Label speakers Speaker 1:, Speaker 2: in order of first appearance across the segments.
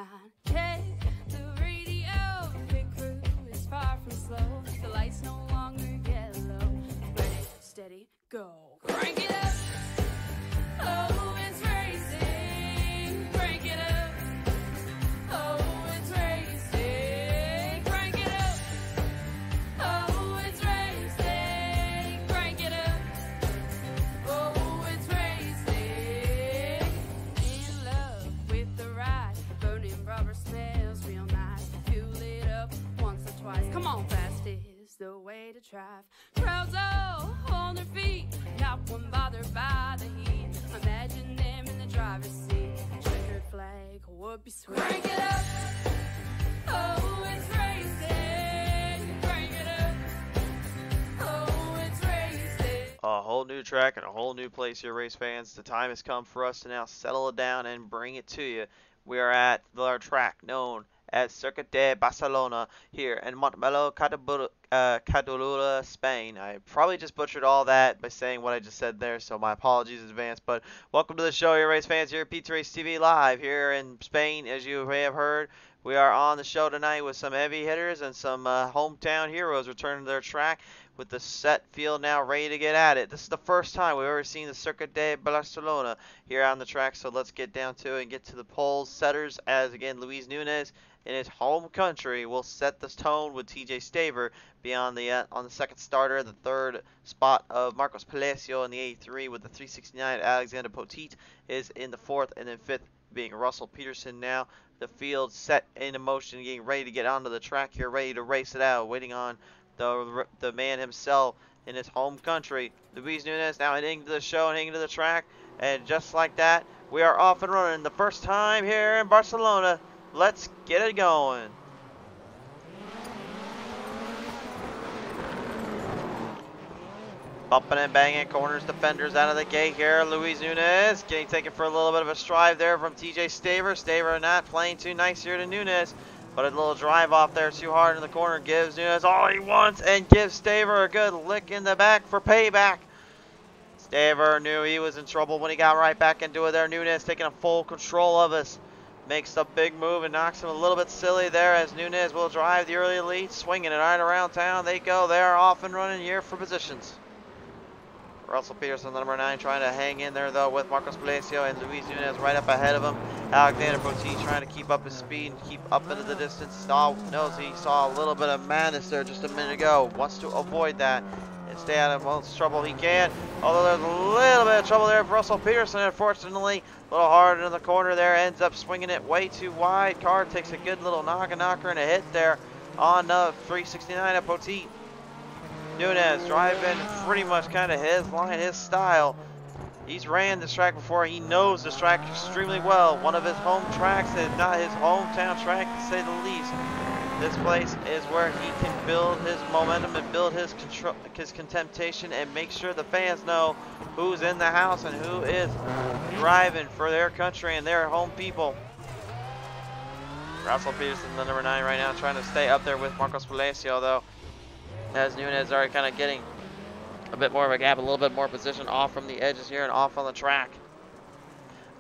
Speaker 1: 9. Check the radio, pit crew is far from slow. The lights no longer yellow. Ready, steady, go. Crank it up. Oh, it's racing. Crank it up. Oh, it's racing. Crank it up. Oh, it's racing. Crank it up. Oh, it's racing. In love with the ride. Burning rubber smells real nice. Fuel it up once or twice. Come on, fast is the way to drive. Crowds all on their feet. Not one bothered by the heat. Imagine them in the driver's seat. Checkered flag would be sweet. Crank it up. Oh, it's racing. Crank it up. Oh, it's racing.
Speaker 2: A whole new track and a whole new place here, race fans. The time has come for us to now settle it down and bring it to you. We are at our track known as Circuit de Barcelona here in Montmeló, Catalunya, Spain. I probably just butchered all that by saying what I just said there, so my apologies in advance. But welcome to the show here, race fans, here at PreRace TV Live here in Spain. As you may have heard, we are on the show tonight with some heavy hitters and some hometown heroes returning to their track with the set field now ready to get at it. This is the first time we've ever seen the Circuit de Barcelona here on the track, so let's get down to it and get to the pole setters, as again Luis Núñez in his home country will set the tone with TJ Staver beyond the on the second starter. The third spot of Marcos Palacio in the 83 with the 369. Alexander Potit is in the fourth, and then fifth being Russell Peterson. Now the field set in motion, getting ready to get onto the track here, ready to race it out, waiting on the man himself in his home country. Luis Núñez now heading to the show and heading to the track, and just like that, we are off and running. The first time here in Barcelona. Let's get it going. Bumping and banging corners, defenders out of the gate here. Luis Núñez getting taken for a little bit of a stride there from TJ Staver. Staver not playing too nice here to Núñez, but a little drive off there too hard in the corner gives Núñez all he wants and gives Staver a good lick in the back for payback. Staver knew he was in trouble when he got right back into it there. Núñez taking a full control of us. Makes a big move and knocks him a little bit silly there, as Núñez will drive the early lead, swinging it right around town. They go. They are off and running here for positions. Russell Peterson, the number 9, trying to hang in there, though, with Marcos Palacio and Luis Núñez right up ahead of him. Alexander Potit trying to keep up his speed and keep up into the distance. Knows he saw a little bit of madness there just a minute ago. Wants to avoid that and stay out of most trouble he can. Although there's a little bit of trouble there for Russell Peterson, unfortunately. A little hard in the corner there, ends up swinging it way too wide. Car takes a good little knocker and a hit there on 369 at Potit. Núñez driving pretty much kind of his line, his style. He's ran this track before. He knows this track extremely well. One of his home tracks, if not his hometown track to say the least. This place is where he can build his momentum and build his contemptation and make sure the fans know who's in the house and who is driving for their country and their home people. Russell Peterson, the number 9 right now, trying to stay up there with Marcos Palacio, though, as Núñez are kind of getting a bit more of a gap, a little bit more position off from the edges here and off on the track.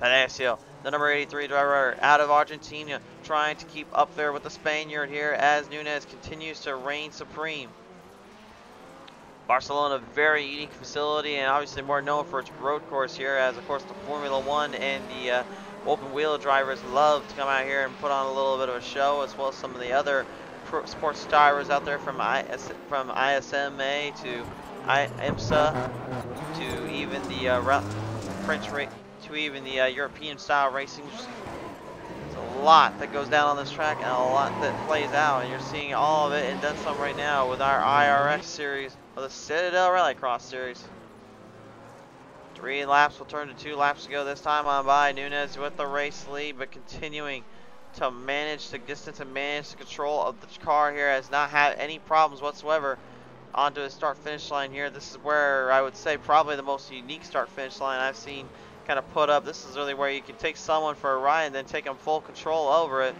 Speaker 2: Palacio, the number 83 driver out of Argentina, trying to keep up there with the Spaniard here as Núñez continues to reign supreme. Barcelona, very unique facility and obviously more known for its road course here, as of course the Formula 1 and the open wheel drivers love to come out here and put on a little bit of a show, as well as some of the other sports drivers out there from ISMA to IMSA to even the French race, to even the European style racing. There's a lot that goes down on this track and a lot that plays out, and you're seeing all of it and then some right now with our IRX series, or the Citadel Rallycross series. 3 laps will turn to 2 laps to go this time on by. Núñez with the race lead, but continuing to manage the distance and manage the control of the car here, has not had any problems whatsoever onto the start-finish line here. This is where I would say probably the most unique start-finish line I've seen kind of put up. This is really where you can take someone for a ride and then take them full control over it.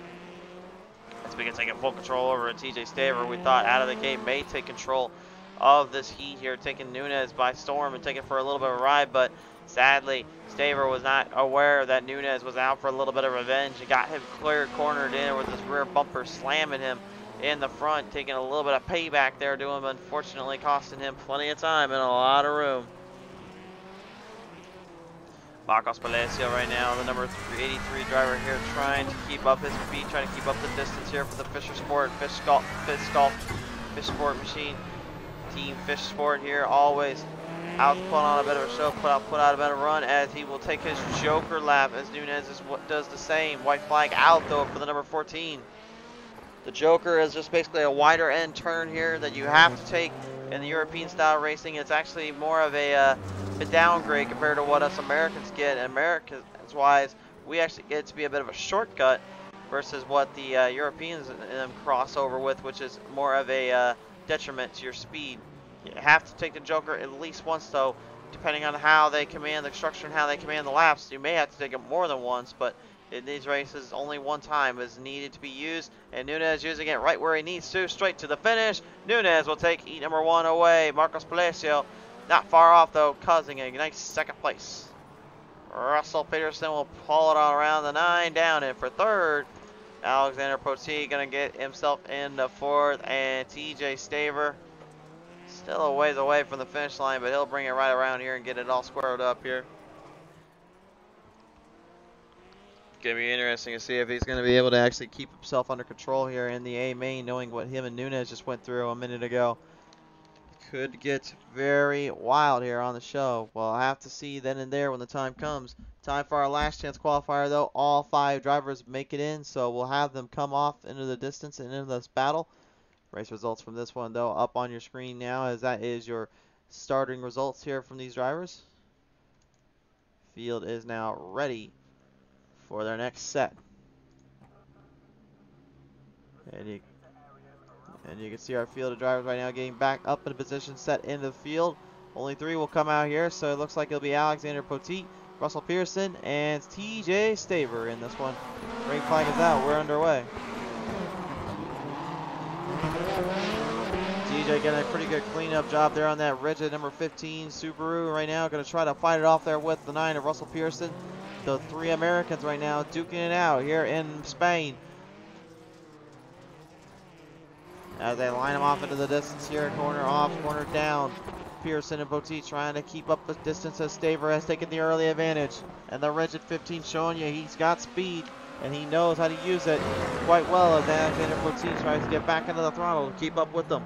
Speaker 2: Speaking of taking full control over it, TJ Staver, we thought out of the gate may take control of this heat here, taking Nunes by storm and taking for a little bit of a ride, but sadly, Staver was not aware that Nunes was out for a little bit of revenge. He got him clear cornered in with his rear bumper slamming him in the front, taking a little bit of payback there to him, unfortunately costing him plenty of time and a lot of room. Marcos Palacio right now, the number 83 driver here, trying to keep up his speed, trying to keep up the distance here for the Fisher Sport, Fish Sport machine. Team Fish Sport here, always out to put on a bit of a show, put out a better run, as he will take his Joker lap as Nunes does the same. White flag out though for the number 14. The Joker is just basically a wider end turn here that you have to take in the European style racing. It's actually more of a downgrade compared to what us Americans get. And Americans wise, we actually get to be a bit of a shortcut versus what the Europeans cross over with, which is more of a detriment to your speed. You have to take the Joker at least once though, depending on how they command the structure and how they command the laps. You may have to take it more than once, but in these races only one time is needed to be used, and Nunes using it right where he needs to, straight to the finish. Nunes will take heat number 1 away. Marcos Palacio not far off though, causing a nice second place. Russell Peterson will pull it all around the 9 down, and for third, Alexander Poteet gonna get himself into fourth, and TJ Staver still a ways away from the finish line, but he'll bring it right around here and get it all squared up here. It's gonna be interesting to see if he's gonna be able to actually keep himself under control here in the A main, knowing what him and Nunes just went through a minute ago. Could get very wild here on the show. Well, I'll have to see then and there when the time comes. Time for our last chance qualifier though. All 5 drivers make it in, so we'll have them come off into the distance and into this battle. Race results from this one though up on your screen now, as that is your starting results here from these drivers. Field is now ready for their next set. And you can see our field of drivers right now getting back up in position, set into the field. Only 3 will come out here, so it looks like it'll be Alexander Poteet, Russell Pearson, and TJ Staver in this one. Green flag is out. We're underway. TJ getting a pretty good cleanup job there on that rigid number 15 Subaru right now. Going to try to fight it off there with the 9 of Russell Pearson. The 3 Americans right now duking it out here in Spain, as they line them off into the distance here. Corner off, corner down. Pearson and Poteet trying to keep up the distance as Staver has taken the early advantage. And the rigid 15 showing you he's got speed and he knows how to use it quite well, as Alexander Poteet tries to get back into the throttle to keep up with them.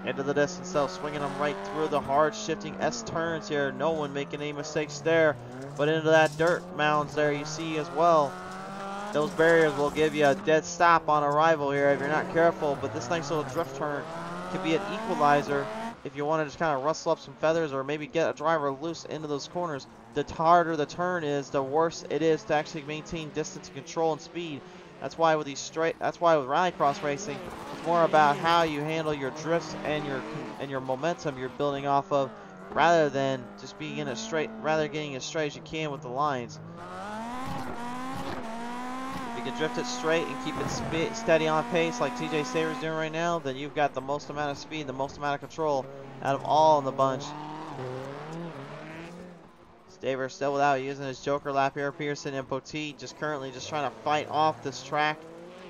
Speaker 2: Into the distance though, swinging them right through the hard shifting S turns here. No one making any mistakes there, but into that dirt mounds there you see as well. Those barriers will give you a dead stop on arrival here if you're not careful, but this nice little drift turn could be an equalizer if you want to just kind of rustle up some feathers or maybe get a driver loose into those corners. The harder the turn is, the worse it is to actually maintain distance and control and speed. That's why with rallycross racing, it's more about how you handle your drifts and your momentum you're building off of, rather than just being in a straight, getting as straight as you can with the lines. If you can drift it straight and keep it steady on pace like TJ Staver's doing right now, then you've got the most amount of speed, the most amount of control out of all in the bunch. Staver still without using his Joker lap here. Pearson and Poteet just currently just trying to fight off this track.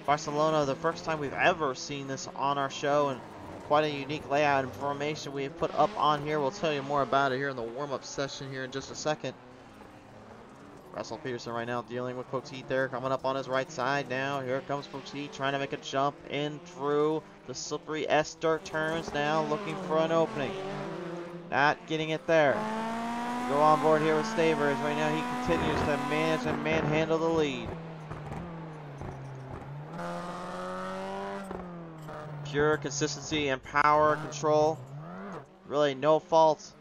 Speaker 2: Barcelona, the first time we've ever seen this on our show, and quite a unique layout and formation we have put up on here. We'll tell you more about it here in the warm-up session here in just a second. Russell Peterson right now dealing with Poteet there, coming up on his right side now. Here comes Poteet trying to make a jump in through the slippery S dirt turns now, looking for an opening. Not getting it there. Go on board here with Staver, as right now he continues to manage and manhandle the lead. Pure consistency and power control. Really no fault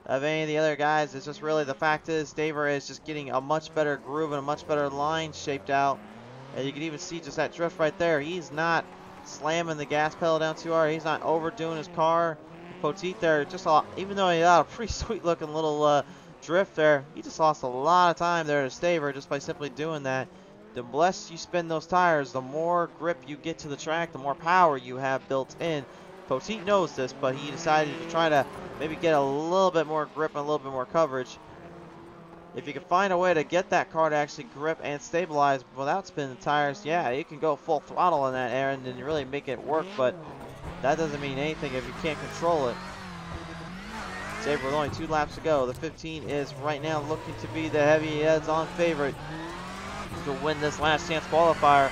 Speaker 2: of any of the other guys. It's just really the fact is Staver is just getting a much better groove and a much better line shaped out. And you can even see just that drift right there. He's not slamming the gas pedal down too hard. He's not overdoing his car. Poteet there, just even though he had a pretty sweet looking little drift there, he just lost a lot of time there to Staver just by simply doing that. The less you spin those tires, the more grip you get to the track, the more power you have built in. Poteet knows this, but he decided to try to maybe get a little bit more grip and a little bit more coverage. If you can find a way to get that car to actually grip and stabilize without spinning the tires, yeah, you can go full throttle in that air and then really make it work, but that doesn't mean anything if you can't control it. Saber with only 2 laps to go. The 15 is right now looking to be the heavy heads-on favorite to win this last chance qualifier.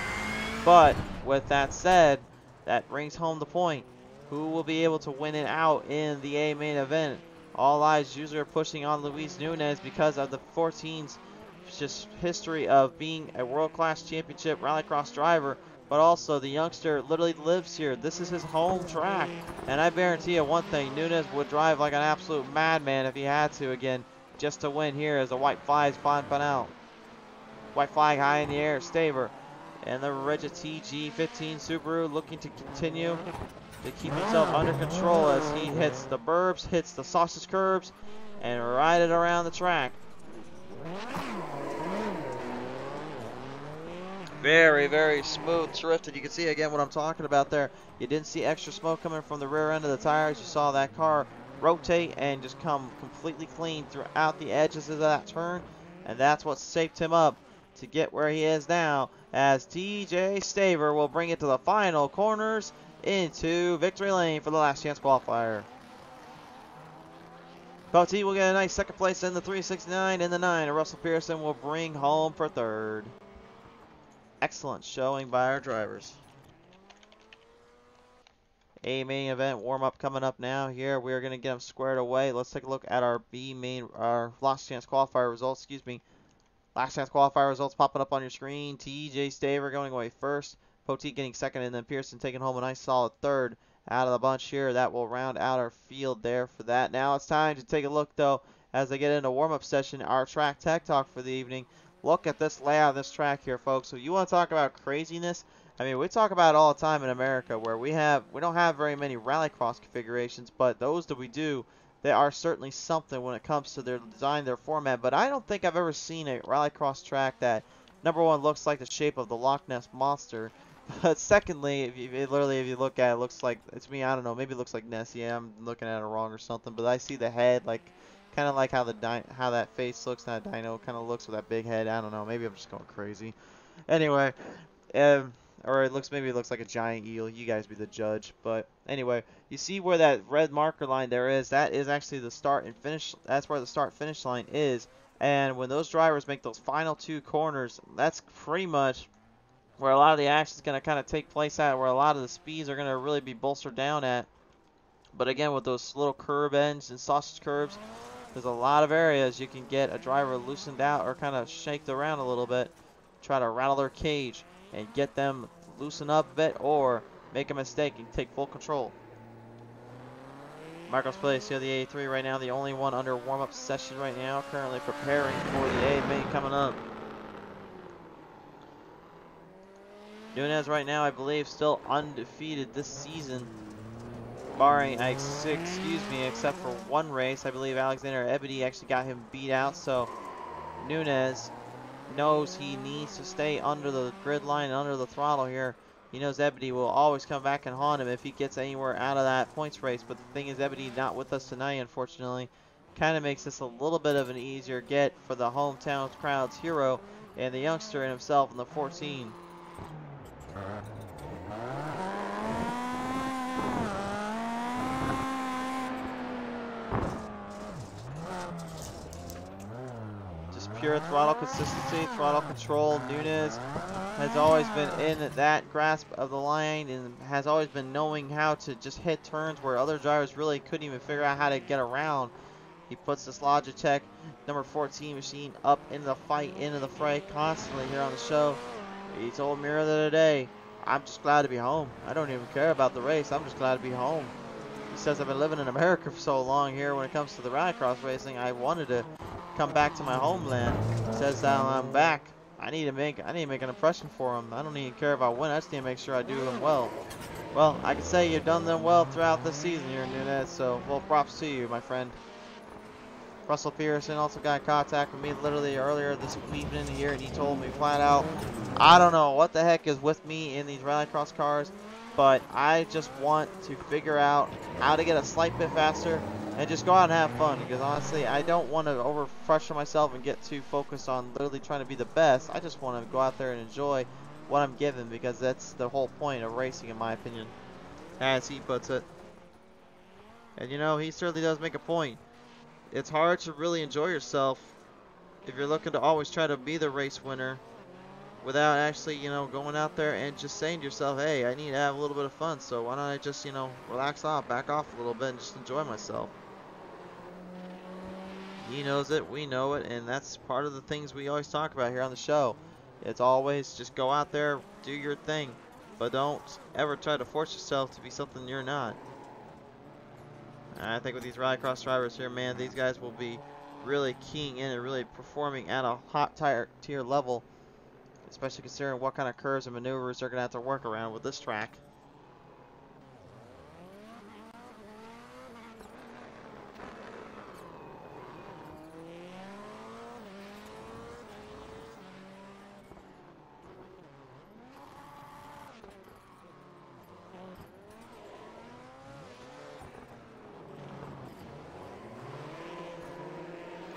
Speaker 2: But with that said, that brings home the point. Who will be able to win it out in the A main event? All eyes usually are pushing on Luis Nunez because of the 14's just history of being a world-class championship rallycross driver, but also the youngster literally lives here. This is his home track, and I guarantee you one thing, Nunez would drive like an absolute madman if he had to again, just to win here as the white flag is popping out. White flag high in the air, Staver. And the rigid TG15 Subaru looking to continue to keep himself under control as he hits the burbs, hits the sausage curbs, and ride it around the track. Very, very smooth, terrific. You can see again what I'm talking about there. You didn't see extra smoke coming from the rear end of the tires. You saw that car rotate and just come completely clean throughout the edges of that turn, and that's what shaped him up to get where he is now, as TJ Staver will bring it to the final corners into victory lane for the last chance qualifier. Poteet will get a nice second place in the 369 and the 9, and Russell Pearson will bring home for third. Excellent showing by our drivers. A main event warm-up coming up now. Here we are going to get them squared away. Let's take a look at our our last chance qualifier results. Excuse me. Last chance qualifier results popping up on your screen. TJ Staver going away first. Poteet getting second, and then Pearson taking home a nice solid third out of the bunch here. That will round out our field there for that. Now it's time to take a look, though, as they get into warm-up session, our track tech talk for the evening. Look at this layout of this track here, folks. So you want to talk about craziness? I mean, we talk about it all the time in America, where we don't have very many rallycross configurations, but those that we do, they are certainly something when it comes to their design, their format. But I don't think I've ever seen a rallycross track that, number one, looks like the shape of the Loch Ness Monster. But secondly, if you look at it, it looks like, it's me, I don't know, maybe it looks like Nessie. Yeah, I'm looking at it wrong or something. But I see the head, like, kind of like how that face looks, that dino kind of looks with that big head. I don't know, maybe I'm just going crazy. Anyway, or maybe it looks like a giant eel. You guys be the judge. But anyway, you see where that red marker line there is? That is actually the start and finish. That's where the start-finish line is. And when those drivers make those final 2 corners, that's pretty much where a lot of the action is going to kind of take place at, where a lot of the speeds are going to really be bolstered down at. But again, with those little curb ends and sausage curbs, there's a lot of areas you can get a driver loosened out or kind of shaked around a little bit, try to rattle their cage and get them loosen up a bit or make a mistake and take full control. Marcos Place here, the A3 right now, the only one under warm-up session right now, currently preparing for the A main coming up. Nunez right now, I believe, still undefeated this season, barring, except for one race. I believe Alexander Ebedy actually got him beat out, so Nunez knows he needs to stay under the grid line and under the throttle here. He knows Ebedy will always come back and haunt him if he gets anywhere out of that points race, but the thing is, Ebedy not with us tonight, unfortunately. Kind of makes this a little bit of an easier get for the hometown crowd's hero and the youngster in himself in the 14. Just pure throttle consistency, throttle control. Nunez has always been in that grasp of the line and has always been knowing how to just hit turns where other drivers really couldn't even figure out how to get around. He puts this Logitech number 14 machine up into the fight, into the fray constantly here on the show. He told me earlier today, I'm just glad to be home. I don't even care about the race. I'm just glad to be home. He says, I've been living in America for so long here when it comes to the rallycross racing. I wanted to come back to my homeland. He says that I'm back. I need to make an impression for him. I don't even care if I win. I just need to make sure I do them well. Well, I can say you've done them well throughout the season here, Nunez. So, well, props to you, my friend. Russell Pearson also got in contact with me literally earlier this evening here, and he told me flat out, I don't know what the heck is with me in these rallycross cars. but I just want to figure out how to get a slight bit faster and just go out and have fun, because honestly, I don't want to over pressure myself and get too focused on literally trying to be the best. I just want to go out there and enjoy what I'm given, because that's the whole point of racing, in my opinion, as he puts it. And you know, he certainly does make a point. It's hard to really enjoy yourself if you're looking to always try to be the race winner without actually, you know, going out there and just saying to yourself, hey, I need to have a little bit of fun, so why don't I just, you know, relax off, back off a little bit, and just enjoy myself. He knows it, we know it, and that's part of the things we always talk about here on the show. It's always just go out there, do your thing, but don't ever try to force yourself to be something you're not. And I think with these rallycross drivers here, man, these guys will be really keying in and really performing at a hot tier level, especially considering what kind of curves and maneuvers they're going to have to work around with this track.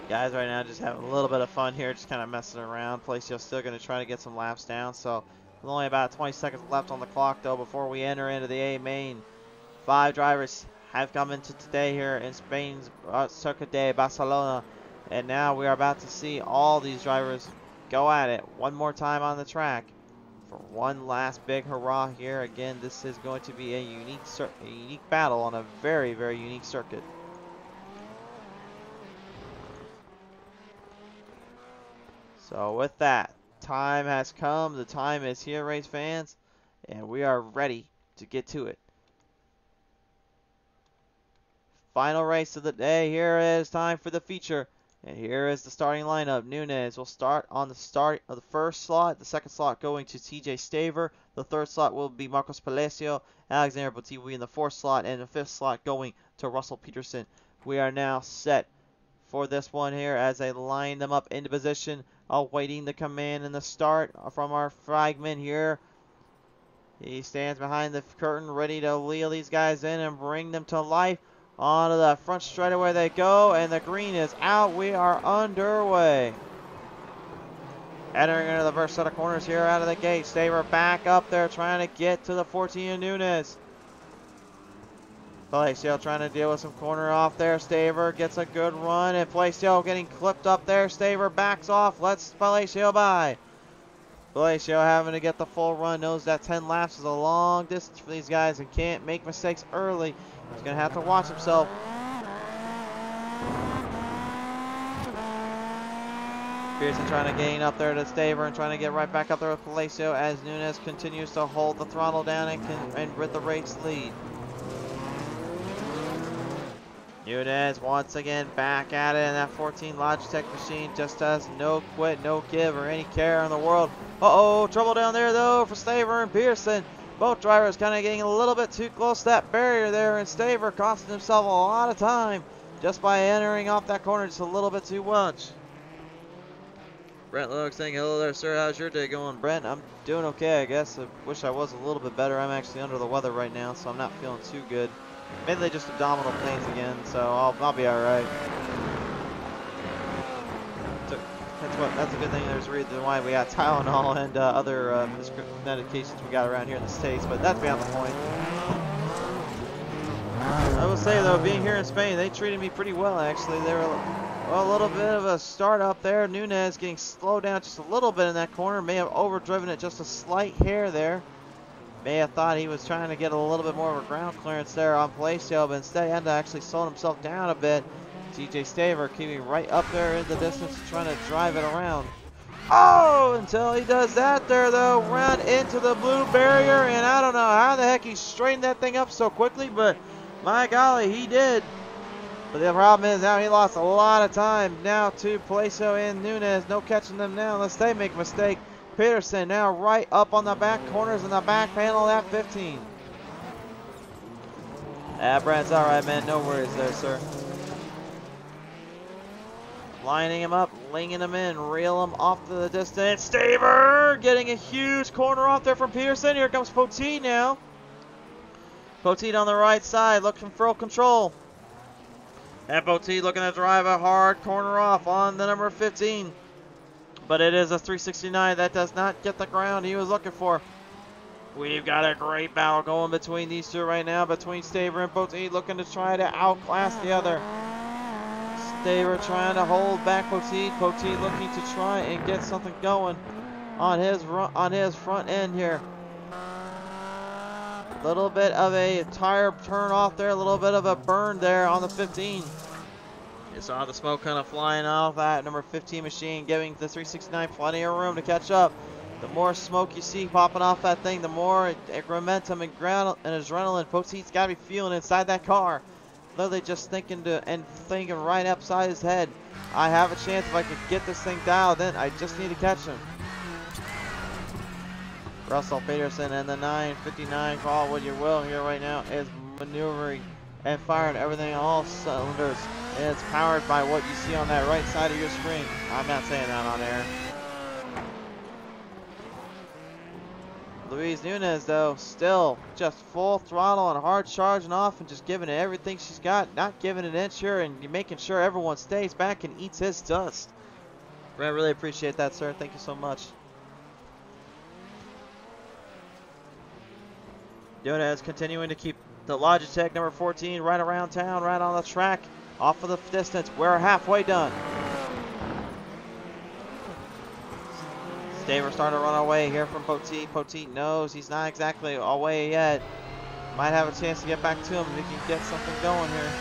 Speaker 2: Guys right now just having a little bit of fun here, just kind of messing around. Palacio still going to try to get some laps down, so with only about 20 seconds left on the clock though before we enter into the A main. 5 drivers have come into today here in Spain's Circuit de Barcelona, and now we are about to see all these drivers go at it one more time on the track for one last big hurrah here. Again, this is going to be a unique battle on a very, very unique circuit. So with that, time has come, the time is here, race fans, and we are ready to get to it. Final race of the day, here is time for the feature, and here is the starting lineup. Nunes will start on the start of the first slot, the second slot going to TJ Staver, the third slot will be Marcos Palacio, Alexander Botiwi in the fourth slot, and the fifth slot going to Russell Peterson. We are now set for this one here as they line them up into position, awaiting the command and the start from our flagman here. He stands behind the curtain ready to wheel these guys in and bring them to life. Onto the front straightaway they go, and the green is out. We are underway. Entering into the first set of corners here out of the gate. Staver back up there trying to get to the 14 Nunes. Palacio trying to deal with some corner off there. Staver gets a good run, and Palacio getting clipped up there. Staver backs off, lets Palacio by. Palacio having to get the full run, knows that 10 laps is a long distance for these guys and can't make mistakes early. He's going to have to watch himself. Pearson trying to gain up there to Staver and trying to get right back up there with Palacio as Nunes continues to hold the throttle down and with the race lead. Nunes once again back at it, and that 14 Logitech machine just does no quit, no give, or any care in the world. Uh-oh, trouble down there though for Staver and Pearson. Both drivers kind of getting a little bit too close to that barrier there, and Staver costing himself a lot of time just by entering off that corner just a little bit too much. Brent Logue saying, hello there, sir. How's your day going? Brent, I'm doing okay, I guess. I wish I was a little bit better. I'm actually under the weather right now, so I'm not feeling too good. Mainly just abdominal pains again, so I'll be all right. That's a good thing. There's a reason why we got Tylenol and other prescription medications we got around here in the States, but that's beyond the point. I will say though, being here in Spain, they treated me pretty well actually. They were a little bit of a start up there. Nunes getting slowed down just a little bit in that corner. May have overdriven it just a slight hair there. May have thought he was trying to get a little bit more of a ground clearance there on Palacio, but instead he had to actually slow himself down a bit. TJ Staver keeping right up there in the distance, trying to drive it around. Oh, until he does that there though, run into the blue barrier, and I don't know how the heck he straightened that thing up so quickly, but my golly, he did. But the problem is now he lost a lot of time now to Palacio and Nunes. No catching them now unless they make a mistake. Peterson now right up on the back corners in the back panel at 15. Brad's all right, man. No worries there, sir. Lining him up, linging him in, reel him off to the distance. Staver getting a huge corner off there from Peterson. Here comes Poteet now. Poteet on the right side, looking for control. And Poteet looking to drive a hard corner off on the number 15. But it is a 369 that does not get the ground he was looking for. We've got a great battle going between these two right now, between Staver and Poteet, looking to try to outclass the other. Staver trying to hold back Poteet. Poteet looking to try and get something going on his front end here. A little bit of a tire turn off there, a little bit of a burn there on the 15. You saw the smoke kind of flying off that number 15 machine, giving the 369 plenty of room to catch up. The more smoke you see popping off that thing, the more momentum and adrenaline Poteet's got to be feeling inside that car. Literally just thinking right upside his head. I have a chance if I could get this thing dialed in. I just need to catch him. Russell Peterson and the 959, call what you will here right now, is maneuvering and firing everything on all cylinders. And it's powered by what you see on that right side of your screen. I'm not saying that on air. Luis Nunez, though, still just full throttle and hard charging off and just giving it everything she's got, not giving an inch here, and making sure everyone stays back and eats his dust. I really appreciate that, sir. Thank you so much. Nunez continuing to keep the Logitech number 14 right around town, right on the track, off of the distance. We're halfway done. Staver starting to run away here from Poteet. Poteet knows he's not exactly away yet. Might have a chance to get back to him if he can get something going here.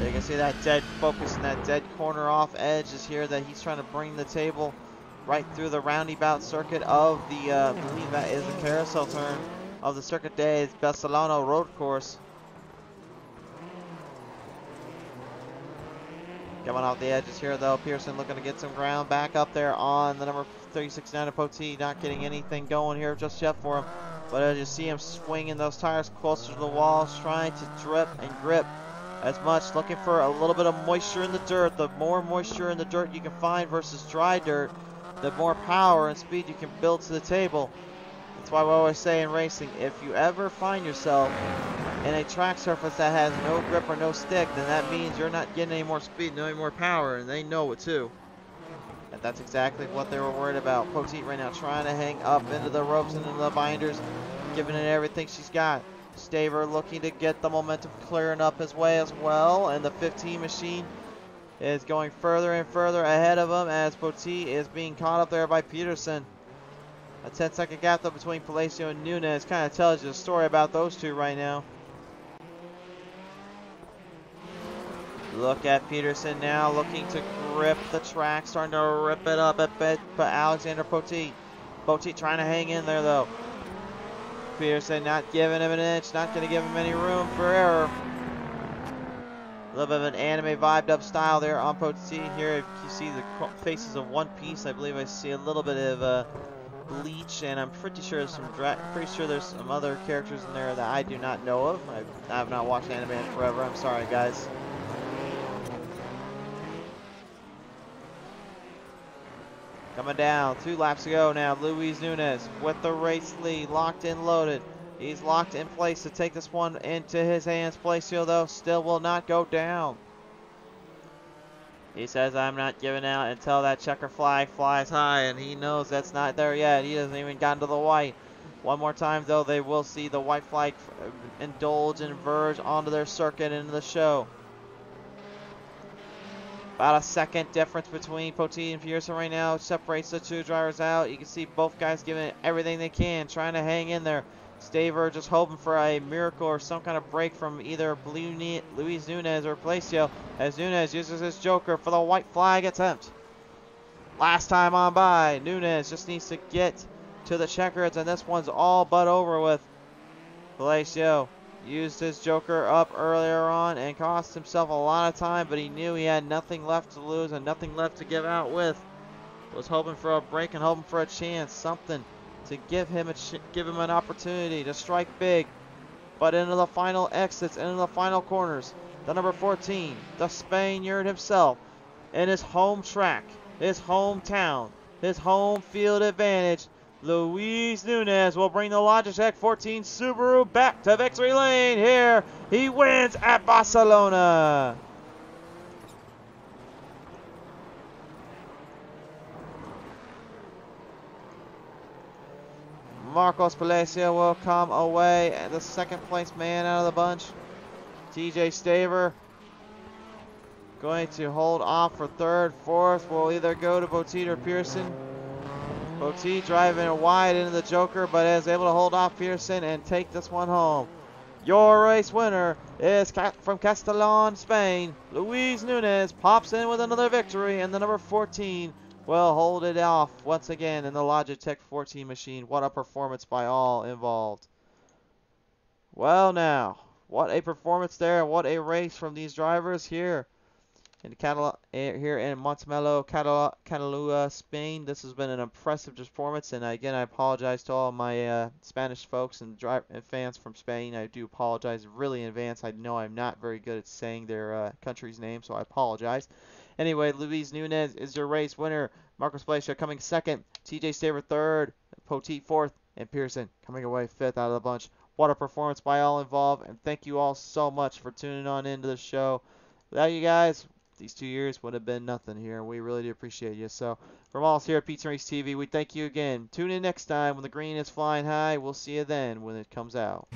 Speaker 2: You can see that dead focus and that dead corner off edge is here that he's trying to bring the table right through the roundabout circuit of the, I believe that is the carousel turn of the Circuit Days Barcelona road course. Coming off the edges here though, Pearson looking to get some ground back up there on the number 369 of Poteet, not getting anything going here just yet for him. But as you see him swinging those tires closer to the walls, trying to drip and grip as much, looking for a little bit of moisture in the dirt. The more moisture in the dirt you can find versus dry dirt, the more power and speed you can build to the table. That's why we always say in racing, if you ever find yourself in a track surface that has no grip or no stick, then that means you're not getting any more speed, no any more power, and they know it too. And that's exactly what they were worried about. Poteet right now trying to hang up into the ropes and into the binders, giving it everything she's got. Staver looking to get the momentum clearing up his way as well, and the 15 machine is going further and further ahead of him as Poteet is being caught up there by Peterson. A 10-second gap though between Palacio and Nunez kind of tells you the story about those two right now. Look at Peterson now looking to grip the track, starting to rip it up a bit, but Alexander Poteet. Poteet trying to hang in there though. Peterson not giving him an inch, not going to give him any room for error. A little bit of an anime vibed up style there on Poteet here. If you see the faces of One Piece, I believe I see a little bit of Bleach, and I'm pretty sure there's some other characters in there that I do not know of. I have not watched anime in forever. I'm sorry, guys. Coming down, 2 laps to go now. Luis Nunez with the race lead, locked in, loaded. He's locked in place to take this one into his hands. Palacio, though, still will not go down. He says, I'm not giving out until that checker flag flies high, and he knows that's not there yet. He hasn't even gotten to the white. One more time, though, they will see the white flag indulge and verge onto their circuit into the show. About a second difference between Poteet and Pearson right now separates the two drivers out. You can see both guys giving it everything they can, trying to hang in there. Staver just hoping for a miracle or some kind of break from either Luis Nunez or Palacio, as Nunez uses his joker for the white flag attempt. Last time on by, Nunez just needs to get to the checkers, and this one's all but over with. Palacio used his joker up earlier on and cost himself a lot of time, but he knew he had nothing left to lose and nothing left to give out with. Was hoping for a break and hoping for a chance, something to give him an opportunity to strike big. But into the final exits, into the final corners, the number 14, the Spaniard himself, in his home track, his hometown, his home field advantage, Luis Nunes will bring the Logitech 14 Subaru back to victory lane here. He wins at Barcelona. Marcos Palacio will come away and the second place man out of the bunch. TJ Staver going to hold off for third. Fourth will either go to Botit or Pearson. Botit driving wide into the Joker, but is able to hold off Pearson and take this one home. Your race winner is from Castellon, Spain. Luis Nunes pops in with another victory, and the number 14 will hold it off once again in the Logitech 14 machine. What a performance by all involved. Well now, what a performance there. What a race from these drivers here in Montemelo, Catalunya, Spain. This has been an impressive performance, and again, I apologize to all my Spanish folks and fans from Spain. I do apologize really in advance. I know I'm not very good at saying their country's name, so I apologize. Anyway, Luis Nunes is your race winner. Marcos Palacio coming second. TJ Staver third. Poteet fourth. And Pearson coming away fifth out of the bunch. What a performance by all involved, and thank you all so much for tuning on into the show. Without you guys, these 2 years would have been nothing here. We really do appreciate you. So, from all us here at PreRace TV, we thank you again. Tune in next time when the green is flying high. We'll see you then when it comes out.